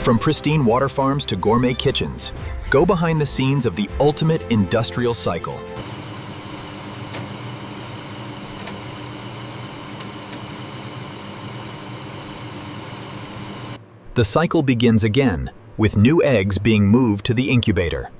From pristine water farms to gourmet kitchens, go behind the scenes of the ultimate industrial cycle. The cycle begins again, with new eggs being moved to the incubator.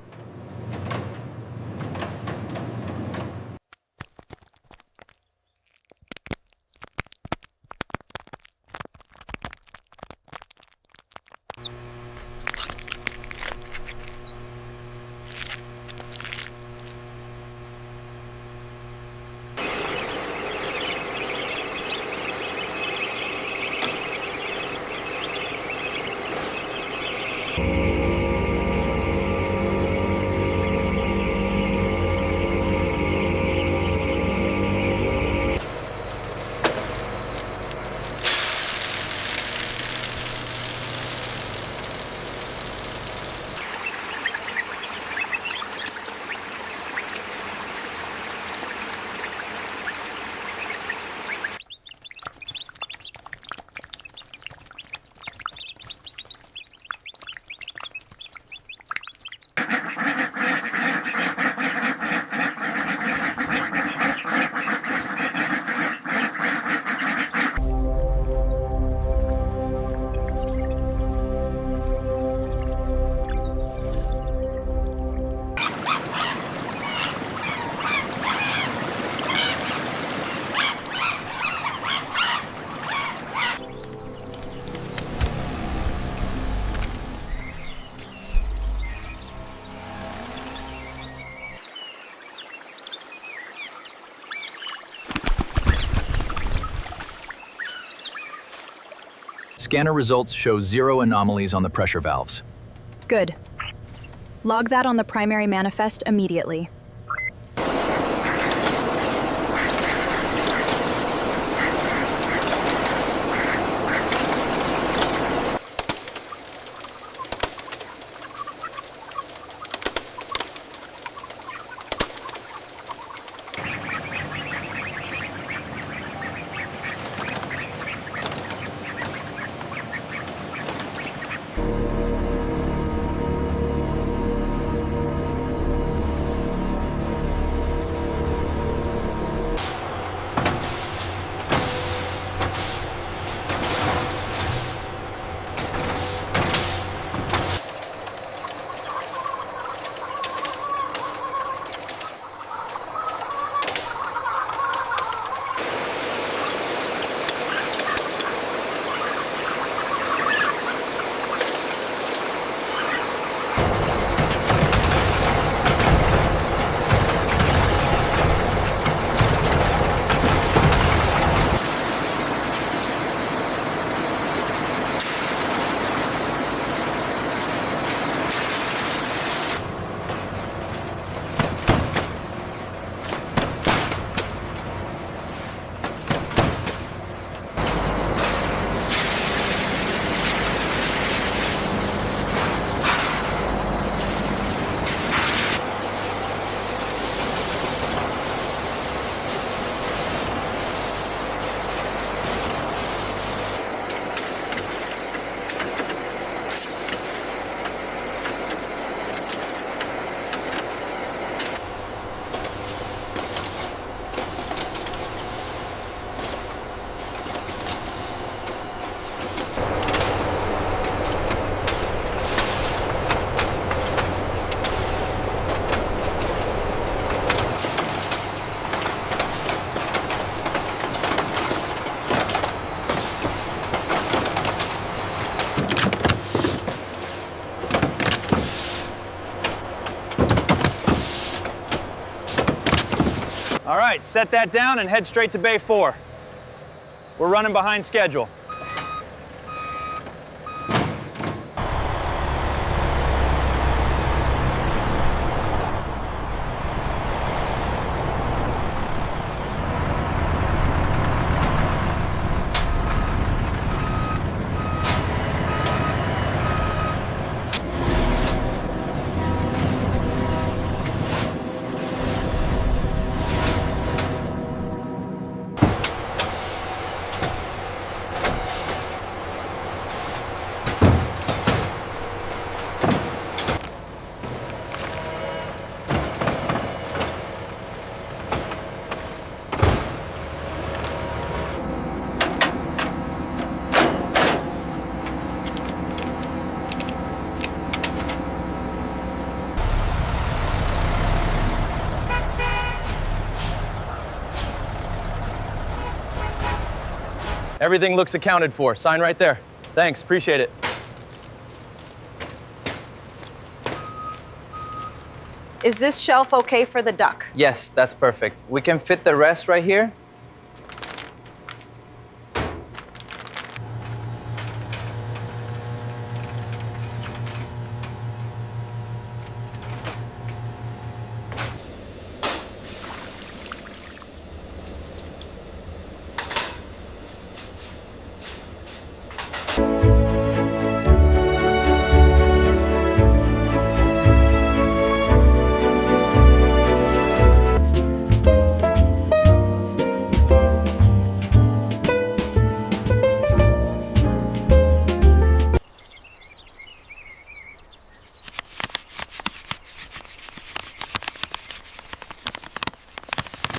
Scanner results show 0 anomalies on the pressure valves. Good. Log that on the primary manifest immediately. All right, set that down and head straight to Bay 4. We're running behind schedule. Everything looks accounted for. Sign right there. Thanks, appreciate it. Is this shelf okay for the duck? Yes, that's perfect. We can fit the rest right here.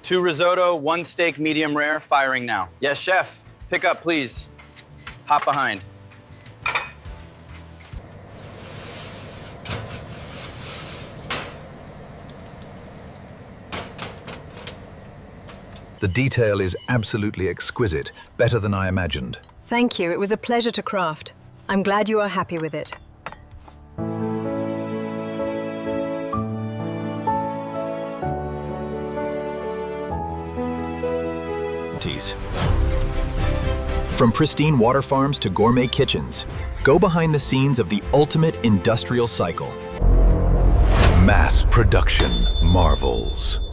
Two risotto, one steak medium rare, firing now. Yes, chef. Pick up, please. Hop behind. The detail is absolutely exquisite, better than I imagined. Thank you. It was a pleasure to craft. I'm glad you are happy with it. From pristine water farms to gourmet kitchens, go behind the scenes of the ultimate industrial cycle. Mass production marvels.